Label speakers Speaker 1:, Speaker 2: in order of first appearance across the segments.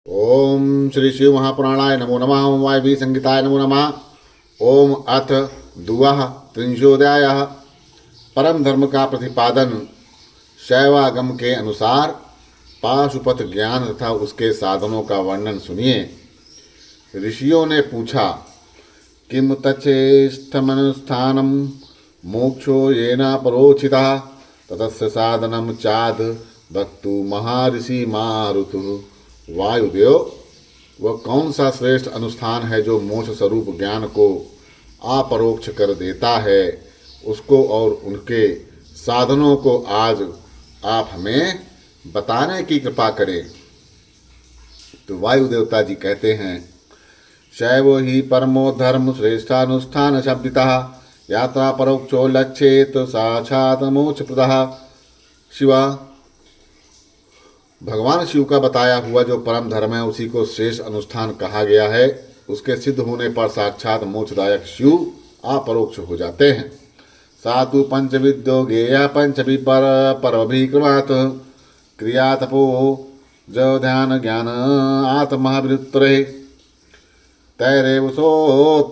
Speaker 1: ओम श्री शिव महापुराणाय नमो नमः। ओम वायवी संगीताय नमो नमः। ओम अथ दुवः त्रिंशोऽध्यायः। परम धर्म का प्रतिपादन। शैवागम के अनुसार पाशुपत ज्ञान तथा उसके साधनों का वर्णन सुनिए। ऋषियों ने पूछा, किम तच्चेष्टमनुष्ठानम मोक्षो येन परोक्षितः ततस्य साधनम चाद वक्तु महर्षि मारुतु। वायुदेव, वह कौन सा श्रेष्ठ अनुष्ठान है जो मोक्ष स्वरूप ज्ञान को अपरोक्ष कर देता है, उसको और उनके साधनों को आज आप हमें बताने की कृपा करें। तो वायु देवता जी कहते हैं, शैवो ही परमो धर्म श्रेष्ठानुष्ठान शब्दितः यात्रा परोक्षो लक्ष्येत साक्षात् मोक्ष प्रदः। शिवा, भगवान शिव का बताया हुआ जो परम धर्म है उसी को श्रेष्ठ अनुष्ठान कहा गया है। उसके सिद्ध होने पर साक्षात मोक्षदायक शिव अपरोक्ष हो जाते हैं। सातु पंचविद्यो गेया पंचभी परभिक्रमात् क्रिया तपो जो ध्यान ज्ञान आत्मविरुत्तरे तैरेव सो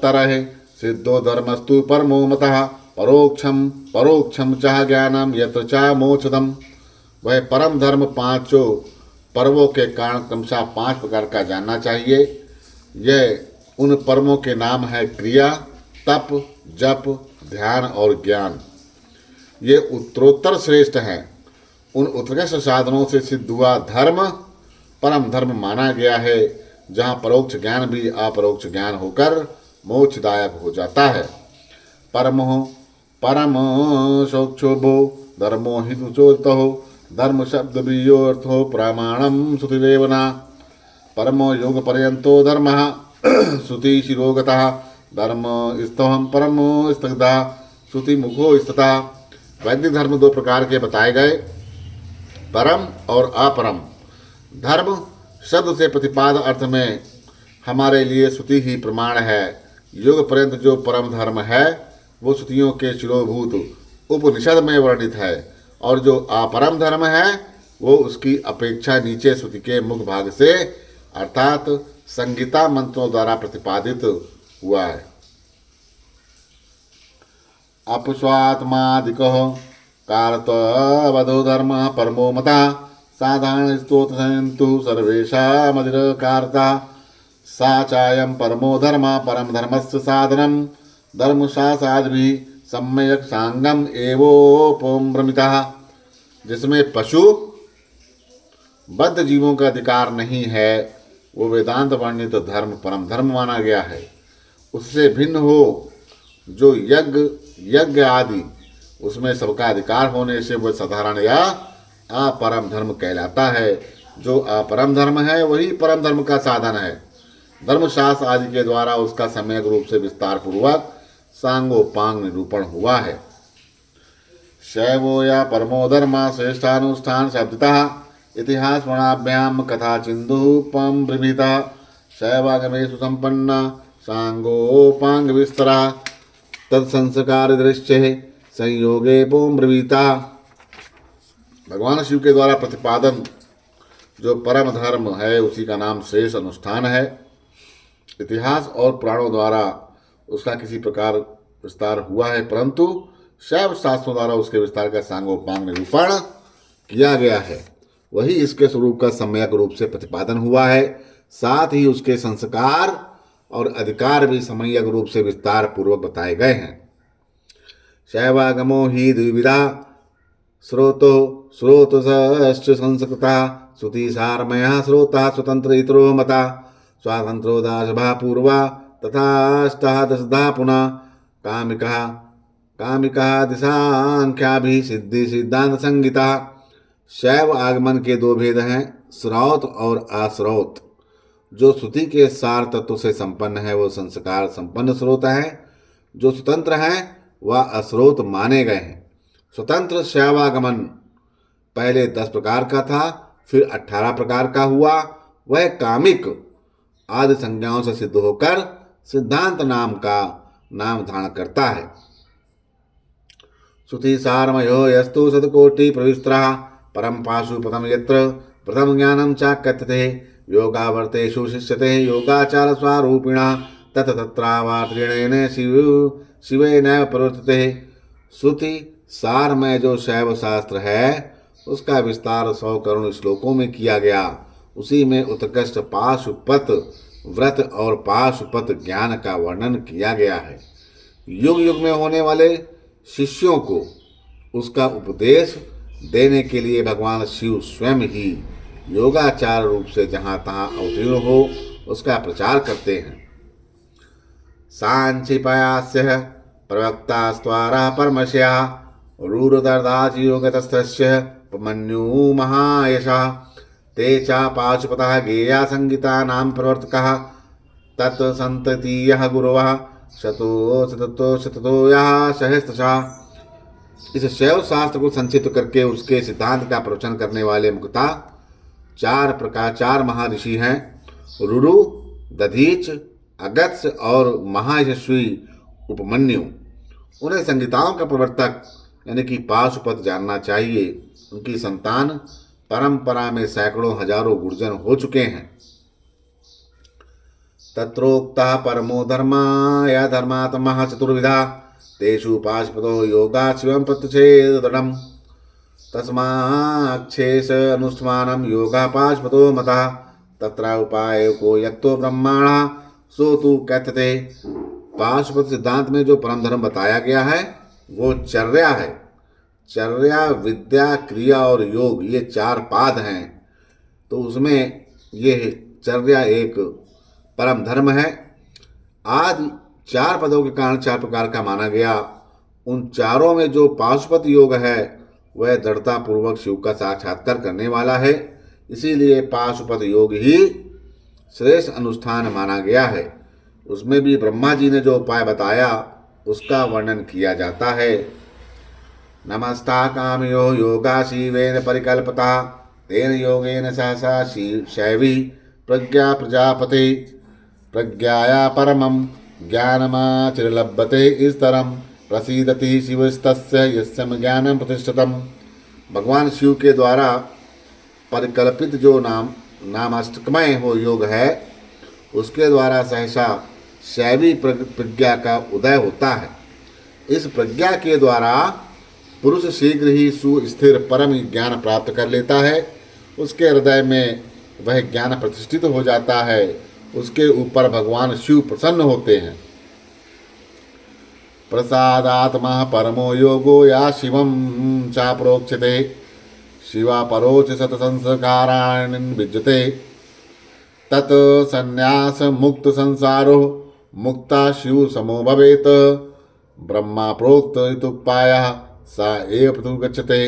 Speaker 1: तरहे सिद्धो धर्मस्तु परमो मतः परोक्षम परोक्षम चाह ज्ञानम यत्र चा मोक्षदम। वह परम धर्म पांचों पर्वों के कारण क्रमशः 5 प्रकार का जानना चाहिए। यह उन पर्वों के नाम है क्रिया, तप, जप, ध्यान और ज्ञान। ये उत्तरोत्तर श्रेष्ठ हैं। उन उत्कृष्ट साधनों से सिद्ध हुआ धर्म परम धर्म माना गया है, जहाँ परोक्ष ज्ञान भी अपरोक्ष ज्ञान होकर मोक्षदायक हो जाता है। परमो परम सोक्षोभो धर्मो हि सुचोतो धर्म शब्द बीजोर्थो प्रमाणम श्रुतिरेवना। परमो योग पर्यंतो धर्म श्रुति शिरोगतः धर्म स्तवम परमो स्तग्धा श्रुति मुखो स्तता। वैदिक धर्म 2 प्रकार के बताए गए, परम और अपरम। धर्म शब्द से प्रतिपाद अर्थ में हमारे लिए श्रुति ही प्रमाण है। योग पर्यंत जो परम धर्म है वो श्रुतियों के शिरोभूत उपनिषद में वर्णित है, और जो अपरम धर्म है वो उसकी अपेक्षा नीचे श्रुति के मुख भाग से अर्थात संगीता मंत्रों द्वारा प्रतिपादित हुआ है। अपस्वात्मादिको कारत्ववधो धर्म परमो मता साधारण स्तोत्र संतु सर्वेषामधिकारता सा चायं परमो धर्म परम धर्मस्य साधनम धर्म शास्त्रादि सम्यक सांगम एवोपम्रमिता। जिसमें पशु बद्ध जीवों का अधिकार नहीं है वो वेदांत वर्णित धर्म परम धर्म माना गया है। उससे भिन्न हो जो यज्ञ आदि उसमें सबका अधिकार होने से वह साधारण या अपरम धर्म कहलाता है। जो अपरम धर्म है वही परम धर्म का साधन है। धर्मशास्त्र आदि के द्वारा उसका सम्यक रूप से विस्तार पूर्वक सांगोपांग निरूपण हुआ है। शैवो या परमो धर्म श्रेष्ठानुष्ठान शब्दतः इतिहास वर्णाभ्याम कथा चिंदुपम ब्रवीता शैवागमेषु संपन्ना सांगोपांग विस्तरा तत्संस्कार दृश्य संयोगे पोम ब्रवीता। भगवान शिव के द्वारा प्रतिपादन जो परम धर्म है उसी का नाम श्रेष्ठ अनुष्ठान है। इतिहास और पुराणों द्वारा उसका किसी प्रकार विस्तार हुआ है, परंतु शैव शास्त्रों द्वारा उसके विस्तार का सांगोपांग निरूपण किया गया है। वही इसके स्वरूप का सम्यक रूप से प्रतिपादन हुआ है। साथ ही उसके संस्कार और अधिकार भी सम्यक रूप से विस्तार पूर्वक बताए गए हैं। शैवागमो ही द्विविधा स्रोतश्च संस्कृता श्रुति सारमय स्रोता स्वतंत्र इतरो मता स्वातंत्रो दासभा पूर्वा तथाष्टादशधा पुनः कामिका दिशांख्या भी सिद्धि सिद्धांत संगीता। शैव आगमन के 2 भेद हैं, श्रौत और आश्रौत। जो श्रुति के सार तत्व से संपन्न है वो संस्कार संपन्न स्रोत है। जो स्वतंत्र हैं वह अश्रोत माने गए हैं। स्वतंत्र शैवागमन पहले 10 प्रकार का था, फिर 18 प्रकार का हुआ। वह कामिक आदि संज्ञाओं से सिद्ध होकर सिद्धांत नाम धारण करता है। श्रुति सारमयो यस्तु शतकोटि प्रविस्त्रः परम पाशुपतम यत्र प्रथम ज्ञानम चा कथ्यते योगावर्तेषु शिष्यते योगाचार स्वारूपिणः तत तत्रावात्रेणेन शिवेन प्रवर्तते। श्रुति सार में जो शैव शास्त्र है उसका विस्तार 100 करोड़ श्लोकों में किया गया। उसी में उत्कृष्ट पाशुपत व्रत और पाशुपत ज्ञान का वर्णन किया गया है। युग युग में होने वाले शिष्यों को उसका उपदेश देने के लिए भगवान शिव स्वयं ही योगाचार रूप से जहाँ तहाँ अवतीर्ण हो उसका प्रचार करते हैं। सांचिपयास्य प्रवक्ता स्त्वारा परमश्या रूरदर्दाच योगतस्थस्य उपमन्यु महायशः ते च पाशुपतः गेया संगीतानां प्रवर्तकः तत्सन्ततीयः गुरवः शतो यः सहस्रशः। इस शैव शास्त्र को संक्षिप्त करके उसके सिद्धांत का प्रवचन करने वाले मुक्ता चार महर्षि हैं, रुरु, दधीच, अगत्य और महायशस्वी उपमन्यु। उन्हें संगीताओं का प्रवर्तक यानी कि पाशुपत जानना चाहिए। उनकी संतान परंपरा में सैकड़ों हजारों गुर्जर हो चुके हैं। तत्रोक्तः परमो धर्मा या धर्मात्मः चतुर्विधा तेषु पाशुपतो योगात् शिवं प्रत्यक्षेत दृढम् तस्माक्षेष अनुष्ठानं योगा पाशुपतो मतः तत्र उपाय को यत्तो ब्रह्माणः सो तु कथ्यते। पाशुपत सिद्धांत में जो परम धर्म बताया गया है वो चर्या है। चर्या, विद्या, क्रिया और योग ये 4 पाद हैं। तो उसमें ये चर्या एक परम धर्म है। आदि 4 पदों के कारण 4 प्रकार का माना गया। उन चारों में जो पाशुपत योग है वह दृढ़ता पूर्वक शिव का साक्षात्कार करने वाला है। इसीलिए पाशुपत योग ही श्रेष्ठ अनुष्ठान माना गया है। उसमें भी ब्रह्मा जी ने जो उपाय बताया उसका वर्णन किया जाता है। नमस्ता कामयो योगा शिवेन परिकल्पता तेन योगेन सहसा शैवी प्रज्ञा प्रजापते प्रज्ञाया परमं ज्ञानमाचिर्लभते इस तरम प्रसीदति शिवस्तस्य यस्यम ज्ञानं प्रतिष्ठितम्। भगवान शिव के द्वारा परिकल्पित जो नामाष्टकमय हो योग है उसके द्वारा सहसा शैवी प्रज्ञा का उदय होता है। इस प्रज्ञा के द्वारा पुरुष शीघ्र ही सुस्थिर परम ज्ञान प्राप्त कर लेता है। उसके हृदय में वह ज्ञान प्रतिष्ठित हो जाता है। उसके ऊपर भगवान शिव प्रसन्न होते हैं। प्रसादात्मा परमो योगो या शिवम चाप्रोक्षते शिवा परोच सतसंस्कारान् विद्यते तत् संन्यास मुक्त संसारो मुक्ता शिव समो भवेत ब्रह्मा प्रोक्त इत्युपायः सा एव प्रतुर्गच्छते।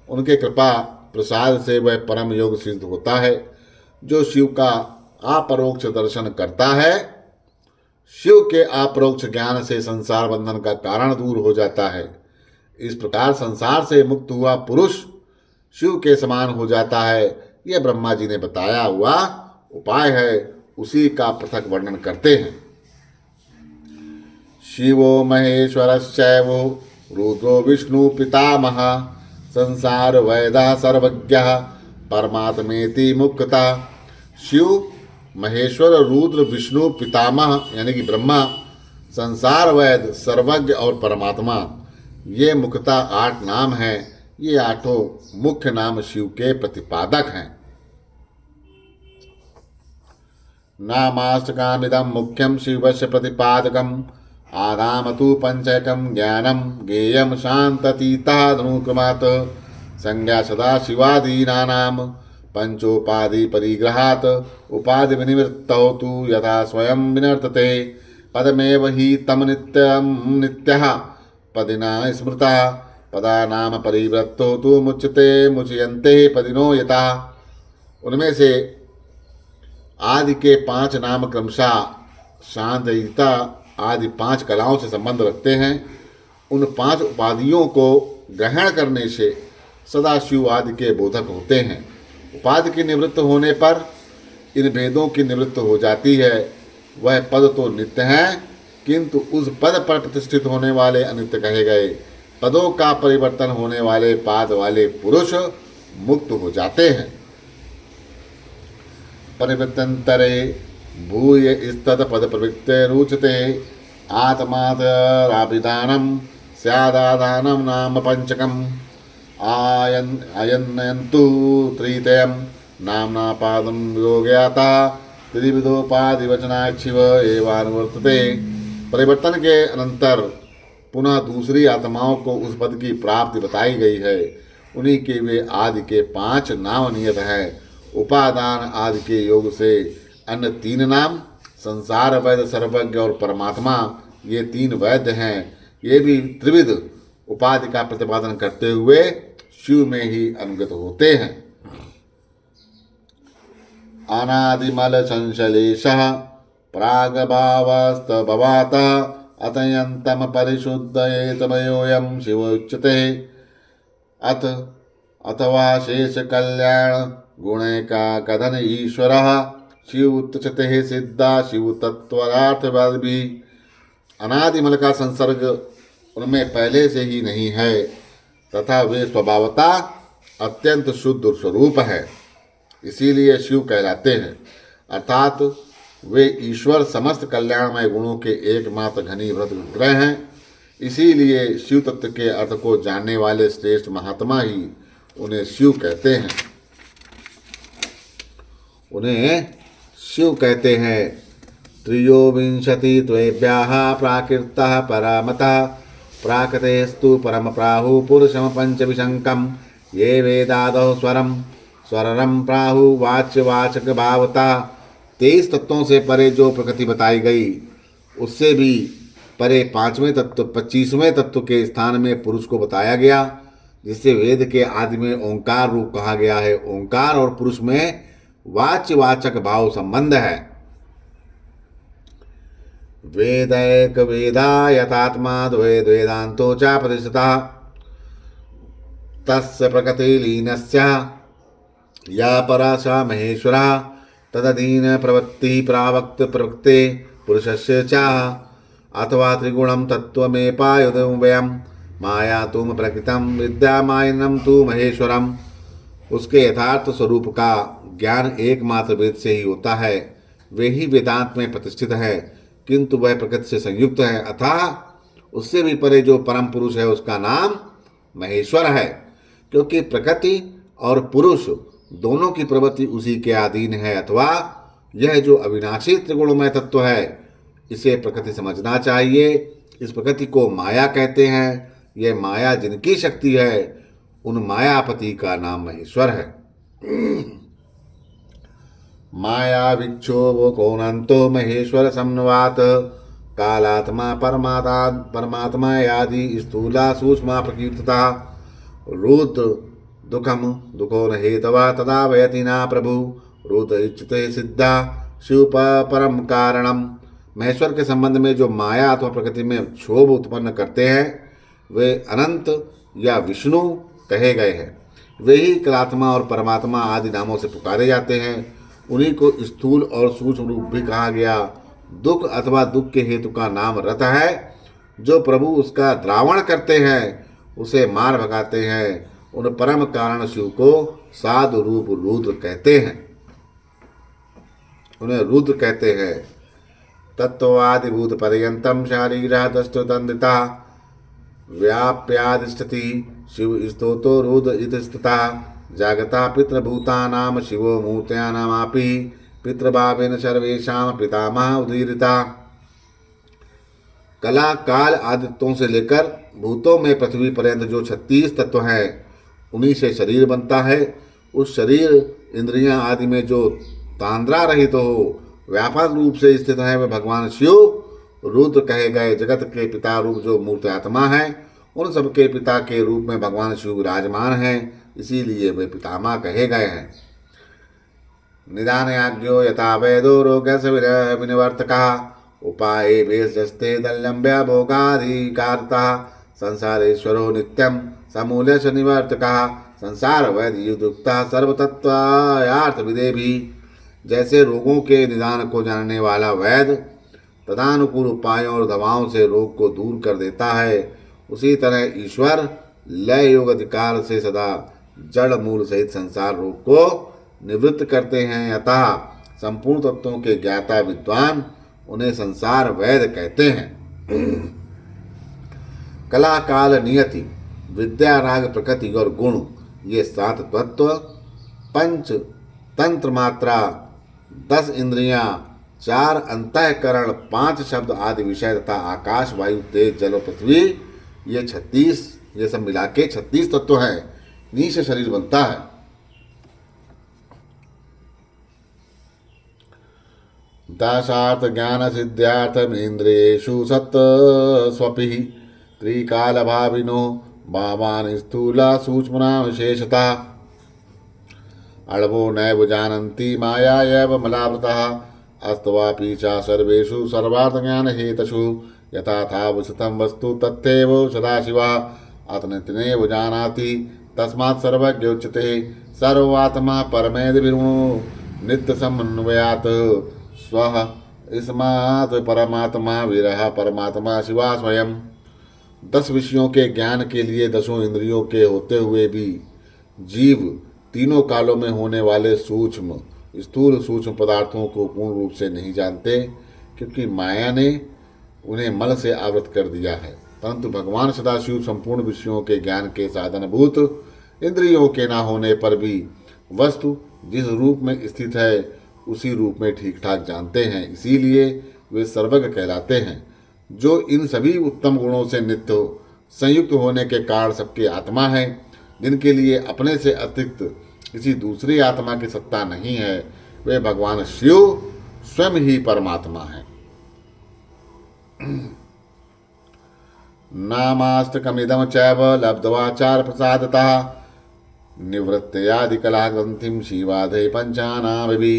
Speaker 1: उनके कृपा प्रसाद से वह परम योग सिद्ध होता है। जो शिव का अपरोक्ष दर्शन करता है, शिव के अपरोक्ष ज्ञान से संसार बंधन का कारण दूर हो जाता है। इस प्रकार संसार से मुक्त हुआ पुरुष शिव के समान हो जाता है। यह ब्रह्मा जी ने बताया हुआ उपाय है, उसी का पृथक वर्णन करते हैं। शिवो महेश्वरश्चैवो रुद्रो विष्णु पितामह संसार वैदा सर्वज्ञः परमात्मेति मुक्ता। शिव, महेश्वर, रुद्र, विष्णु, पितामह यानी कि ब्रह्मा, संसार वैद, सर्वज्ञ और परमात्मा, ये मुख्यतः 8 नाम हैं। ये 8 मुख्य नाम शिव के प्रतिपादक हैं। नामाष्टकामिदं मुख्यं शिवस्य प्रतिपादकम् आदाम तु पंचकं ज्ञानं ज्ञेयं शान्ततीतः धनुक्रमात् संज्ञा सदा शिवादीनानां पंचोपाधि परिग्रहात् उपाधि विनिवृत्तौ तु यथा स्वयं विनर्तते पदमेव हि तम नित्यः पदिना स्मृतः पदानाम परिवृत्तो तु मुच्यते मुच्यन्ते पदिनो यथा। उनमें से आदि के 5 नाम क्रमशः शांतता आदि 5 कलाओं से संबंध रखते हैं। उन 5 उपाधियों को ग्रहण करने से सदा शिव आदि के बोधक होते हैं। उपाधि के निवृत्त होने पर इन भेदों की निवृत्त हो जाती है। वह पद तो नित्य हैं, किंतु उस पद पर प्रतिष्ठित होने वाले अनित्य कहे गए। पदों का परिवर्तन होने वाले पाद वाले पुरुष मुक्त हो जाते हैं। परिवृत्तंतरे भूय स्तत पद प्रवृत्ते रुचते आत्मातराभिधानम स्यादाधानम नाम पंचकम आयन्यन्तु त्रितयं नाम्ना पादं योग्याता त्रिविधोपाधिवचनाक्षिव एवानुवर्तते। परिवर्तन के अनंतर पुनः दूसरी आत्माओं को उस पद की प्राप्ति बताई गई है। उन्हीं के वे आदि के 5 नाम नियत है। उपादान आदि के योग से अन्य 3 नाम संसार वैद्य सर्वज्ञ और परमात्मा, ये 3 वैद्य हैं। ये भी त्रिविध उपाधि का प्रतिपादन करते हुए शिव में ही अनुगत होते हैं। अनादिमल संश्लेषः प्रागभावस्तभवातः अतयन्तम परिशुद्धयेतमयोऽयं शिव उच्यते। अथवा शेष कल्याण गुणैका कथन ईश्वरः शिव उच्यते सिद्धा शिव तत्वरार्थवाद भी। अनादिमल का संसर्ग उनमें पहले से ही नहीं है तथा वे स्वभावतः अत्यंत शुद्ध स्वरूप है, इसीलिए शिव कहलाते हैं। अर्थात वे ईश्वर समस्त कल्याणमय गुणों के एकमात्र घनीभूत विग्रह हैं। इसीलिए शिव तत्व के अर्थ को जानने वाले श्रेष्ठ महात्मा ही उन्हें शिव कहते हैं। उन्हें शिव कहते हैं। त्रयोविंशति त्वेभ्यः प्राकृतः परामतः प्राकृतेस्तु परम प्राहु पुरुषम पंचविशंकम ये वेदादौ स्वरम प्राहु वाच्यवाचक भावता। 23 तत्वों से परे जो प्रकृति बताई गई, उससे भी परे 5वें तत्व 25वें तत्व के स्थान में पुरुष को बताया गया, जिससे वेद के आदि में ओंकार रूप कहा गया है। ओंकार और पुरुष में वाच्यवाचक भाव संबंध है। वेदैक वेदा यथात्मा द्वैत वेदांतो च प्रतिष्ठितः तस्य प्रकृतिलीनस्य या परा सा महेश्वरः तदधीन प्रवृत्ति प्रावक्त प्रवृत्ते पुरुषस्य च अथवा त्रिगुणं तत्त्वमेपायुधं माया तुम प्रकृतम विद्यामायनम तु महेश्वरम। उसके यथार्थ स्वरूप का ज्ञान एकमात्र वेद से ही होता है। वे ही वेदांत में प्रतिष्ठित है, किंतु वह प्रकृति से संयुक्त है। अतः उससे भी परे जो परम पुरुष है उसका नाम महेश्वर है, क्योंकि प्रकृति और पुरुष दोनों की प्रवृत्ति उसी के अधीन है। अथवा यह जो अविनाशी त्रिगुणमय तत्व है, इसे प्रकृति समझना चाहिए। इस प्रकृति को माया कहते हैं। यह माया जिनकी शक्ति है, उन मायापति का नाम महेश्वर है। माया विक्षोभो कोनंतो महेश्वर समन्वात कालात्मा परमात्मा आदि स्थूला सूक्ष्म प्रकीर्तता रुद्र दुखम दुखो न हेतवा तदा वयति ना प्रभु रुद्र इच्छते सिद्धा शिव परम कारणम। महेश्वर के संबंध में जो माया अथवा प्रकृति में क्षोभ उत्पन्न करते हैं, वे अनंत या विष्णु कहे गए हैं। वे ही कलात्मा और परमात्मा आदि नामों से पुकारे जाते हैं। उन्हीं को स्थूल और सूक्ष्म रूप भी कहा गया। दुख अथवा दुख के हेतु का नाम रथ है। जो प्रभु उसका द्रावण करते हैं, उसे मार भगाते हैं। उन परम कारण शिव को साधु रूप रुद्र कहते हैं। उन्हें रुद्र कहते हैं। तत्वादिभूत पर्यंतम शारीरा दष्टतंदिता व्याप्यादिष्ठति शिव स्तोतो रुद्र इति स्थितः जागता पितृभूतानाम शिवो मूर्त्यानामापि पितृभावेन सर्वेषां पितामह उदीरिता। कला काल आदित्यों से लेकर भूतों में पृथ्वी पर्यंत जो 36 तत्व हैं, उन्हीं से शरीर बनता है। उस शरीर इंद्रियां आदि में जो तांद्रा रहित हो, व्यापक रूप से स्थित है, वे भगवान शिव रुद्र कहे गए। जगत के पिता रूप जो मूर्त आत्मा है, उन सबके पिता के रूप में भगवान शिव विराजमान हैं, इसीलिए वे पितामह कहे गए हैं। निदान आज्ञो यथा वेदो रोगस्य विनिवर्तकः उपाये वेशस्ते दल्लम्ब्य भोगाधिकारतः संसारेश्वरो नित्यं समूल्यश निवर्तकः संसार वैद युक्तः सर्वतत्वार्थ विदे भी। जैसे रोगों के निदान को जानने वाला वैद तदानुकूल उपायों और दवाओं से रोग को दूर कर देता है, उसी तरह ईश्वर लय योग अधिकार से सदा जड़ मूल सहित संसार रोग को निवृत्त करते हैं। अतः संपूर्ण तत्वों के ज्ञाता विद्वान उन्हें संसार वैद कहते हैं। कला काल नियति विद्या राग प्रकृति और गुण ये 7 तत्व, पंच तंत्र मात्रा, 10 इंद्रियां, 4 अंतःकरण, 5 शब्द आदि विषय तथा आकाश वायु तेज जल और पृथ्वी ये 36, ये सब मिला के 36 तत्व है। नीच शरीर बनता है। दशार्थ ज्ञान सिद्ध्यार्थमेन्द्रियेषु सत्स्वपि त्रिकाल भाविनो भावानि स्थूला सूक्ष्मना विशेषता अणवो नैव जानन्ति माया एव मलावृतः अस्तवापि च सर्वेषु सर्वार्थ ज्ञान हेतुषु यथा था विशतं वस्तु तथैव सदाशिवः आत्मनित्यनेव जानाति तस्मात् सर्वज्ञ उच्यते सर्वात्मा परमेदविर्मो नित्य समन्वयात् स्वः इस्मात् परमात्मा विरह परमात्मा शिवा स्वयं। 10 विषयों के ज्ञान के लिए 10 इंद्रियों के होते हुए भी जीव तीनों कालों में होने वाले सूक्ष्म स्थूल सूक्ष्म पदार्थों को पूर्ण रूप से नहीं जानते, क्योंकि माया ने उन्हें मल से आवृत कर दिया है। परंतु भगवान सदाशिव संपूर्ण विषयों के ज्ञान के साधनभूत इंद्रियों के न होने पर भी वस्तु जिस रूप में स्थित है उसी रूप में ठीक ठाक जानते हैं, इसीलिए वे सर्वज्ञ कहलाते हैं। जो इन सभी उत्तम गुणों से नित्य संयुक्त होने के कारण सबकी आत्मा है, जिनके लिए अपने से अतिरिक्त किसी दूसरी आत्मा की सत्ता नहीं है, वे भगवान शिव स्वयं ही परमात्मा है। नामास्तकमिदं चैव लब्ध्वाचार प्रसादतः निवृत्त्यादिकला ग्रन्थिं शिवाधे पंचानामभि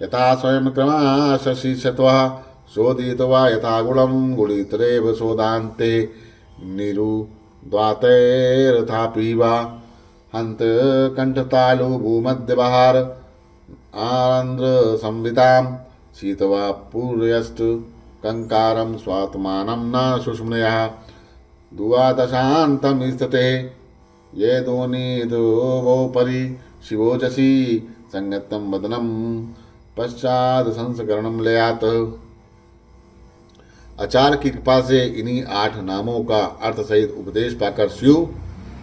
Speaker 1: यथा स्वयं क्रमाशशिष्यत्वः शोधित्वा यथा गुणं गुणितरेव शोधान्ते निरुद्वातैरथापि वा हन्त कंठतालु भूमध्यबहार आरंद्र संवितां शीतवा पूर्यष्ट कंकारं स्वात्मानं न सुष्मनयः द्वादशान्तं स्थिते ये दोनिधोपरि शिवोजसी संगतं वदनं पश्चात् संस्करणं लयात्। आचार्य की कृपा से इन्हीं 8 नामों का अर्थ सहित उपदेश पाकर शिव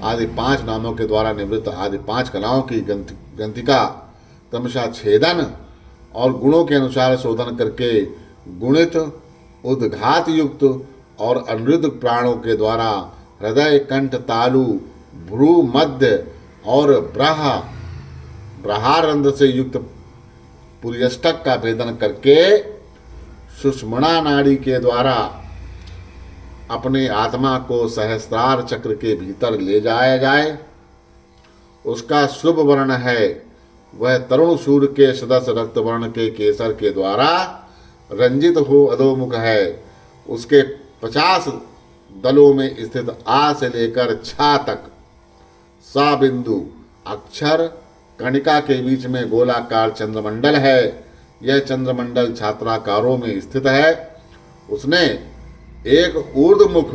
Speaker 1: आदि 5 नामों के द्वारा निवृत्त आदि 5 कलाओं की ग्रंथिका क्रमशः छेदन और गुणों के अनुसार शोधन करके गुणित उद्घात युक्त और अनिरुद्ध प्राणों के द्वारा हृदय कंठ तालु भ्रू मध्य और ब्रहारंध्र से युक्त पुर्यष्टक का भेदन करके सुषुम्ना नाड़ी के द्वारा अपने आत्मा को सहस्रार चक्र के भीतर ले जाया जाए। उसका शुभ वर्ण है, वह तरुण सूर्य के सदस्य रक्त वर्ण के केसर के द्वारा रंजित हो अधोमुख है। उसके 50 दलों में स्थित आ से लेकर छा तक सा बिंदु अक्षर कणिका के बीच में गोलाकार चंद्रमंडल है। यह चंद्रमंडल छात्राकारों में स्थित है। उसने एक ऊर्ध्वमुख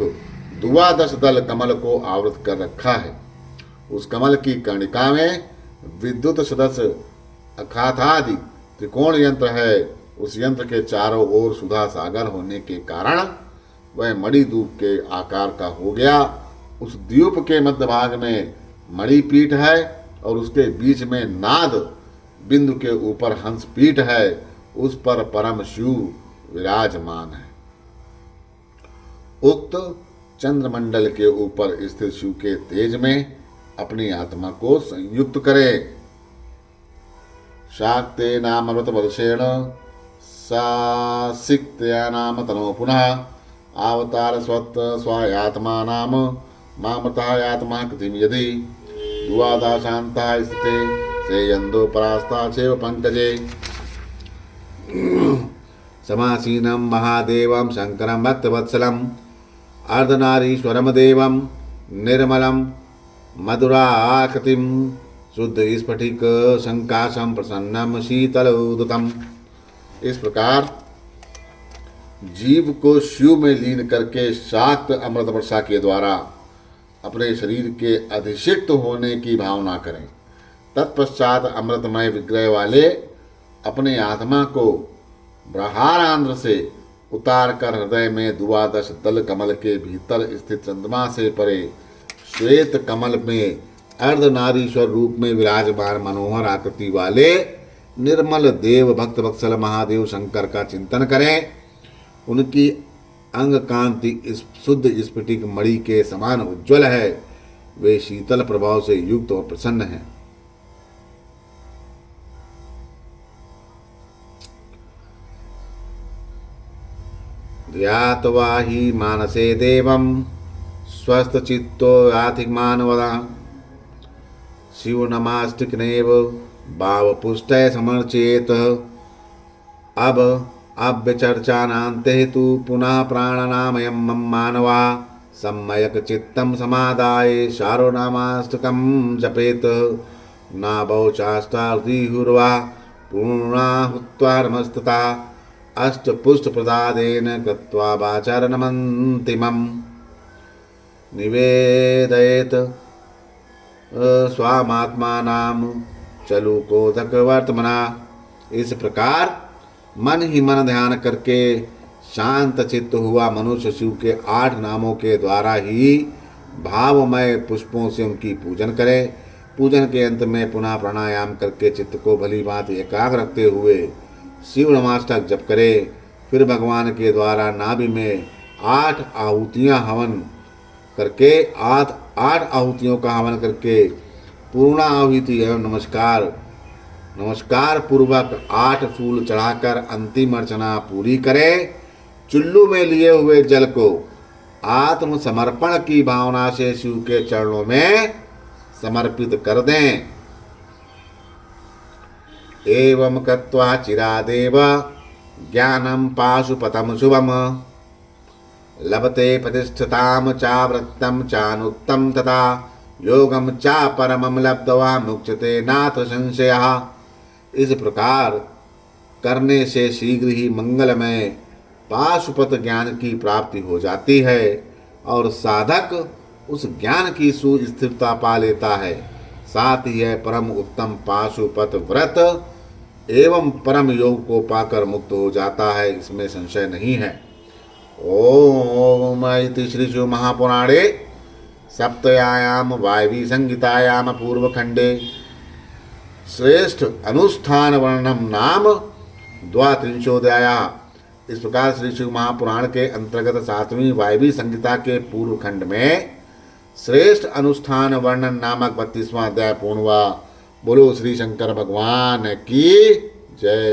Speaker 1: द्वादश दल कमल को आवृत कर रखा है। उस कमल की कर्णिका में विद्युत सदस्य अखाथादि त्रिकोण यंत्र है। उस यंत्र के चारों ओर सुधा सागर होने के कारण वह मणिद्वीप के आकार का हो गया। उस द्वीप के मध्य भाग में मणिपीठ है और उसके बीच में नाद बिंदु के ऊपर हंस पीठ है। उस पर परम शिव विराजमान है। उक्त चंद्रमंडल के ऊपर स्थित शिव के तेज में अपनी आत्मा को संयुक्त करे। शाक्ते नाम अमृत वर्षेण सासिक्त्या नाम तनो पुनः अवतार स्वत्व स्वायात्मा नाम मामृतायात्मा कृतिम यदि द्वादशान्ता स्थिते सेयन्दो परास्ता चैव पंकजे। समासीनं महादेवं शंकरं भक्तवत्सलं अर्धनारीश्वरं देवं निर्मलं मधुराकृतिं शुद्ध स्फटिक संकाशं प्रसन्नं शीतलोदकम्। इस प्रकार जीव को शिव में लीन करके शाक्त अमृत वर्षा के द्वारा अपने शरीर के अधिषिक्त होने की भावना करें। तत्पश्चात अमृतमय विग्रह वाले अपने आत्मा को ब्रह्मांड से उतार कर हृदय में द्वादश दल कमल के भीतर स्थित चंद्रमा से परे श्वेत कमल में अर्धनारीश्वर रूप में विराजमान मनोहर आकृति वाले निर्मल देव भक्त वत्सल महादेव शंकर का चिंतन करें। उनकी अंग कांति इस शुद्ध स्फटिक मणि के समान उज्ज्वल है। वे शीतल प्रभाव से युक्त और प्रसन्न हैं। ध्यात्वा हि मानसे देवं स्वस्थ चित्तो याति मानवदा शिव नमास्तिकनेव भावपुष्टय समर्चेत। अब अव्यचर्चानान्ते हेतु पुनः प्राणनामयं मम मानवा सम्यक चित्तं समादाय शारो नामाष्टकं जपेत। नाभौ चाष्टार्धिहुर्वा पूर्णाहुत्वा नमस्तता अष्टपुष्टप्रदादेन कृत्वा वाचरणमन्तिमं निवेदयेत स्वामात्मानां चलुकोदकवर्तमना। इस प्रकार मन ही मन ध्यान करके शांत चित्त हुआ मनुष्य शिव के 8 नामों के द्वारा ही भावमय पुष्पों से उनकी पूजन करे। पूजन के अंत में पुनः प्राणायाम करके चित्त को भली भांति एकाग्र रखते हुए शिव नमाष्टक जप करे। फिर भगवान के द्वारा नाभि में 8 आहुतियां हवन करके 8 आहुतियों का हवन करके पूर्णाहुति एवं नमस्कार पूर्वक 8 फूल चढ़ाकर अंतिम अर्चना पूरी करें। चुल्लू में लिए हुए जल को आत्मसमर्पण की भावना से शिव के चरणों में समर्पित कर दें। एवं कृत्वा चिरादेव ज्ञानं पाशुपतं शुभम लभते प्रतिष्ठतां चावृत्तं चानुक्तं तथा योगम चा परमं लब्ध्वा मुच्यते नात्र संशयः। इस प्रकार करने से शीघ्र ही मंगलमय पाशुपत ज्ञान की प्राप्ति हो जाती है और साधक उस ज्ञान की सुस्थिरता पा लेता है। साथ ही यह परम उत्तम पाशुपत व्रत एवं परम योग को पाकर मुक्त हो जाता है, इसमें संशय नहीं है। ओम इति श्री शिव महापुराणे सप्तयाम वायवी संहितायाम पूर्वखंडे श्रेष्ठ अनुष्ठान वर्णनम नाम 32 इस प्रकार श्री शिव महापुराण के अंतर्गत 7वीं वायवी संहिता के पूर्व खंड में श्रेष्ठ अनुष्ठान वर्णन नामक 32वां अध्याय पूर्ण हुआ। बोलो श्री शंकर भगवान की जय।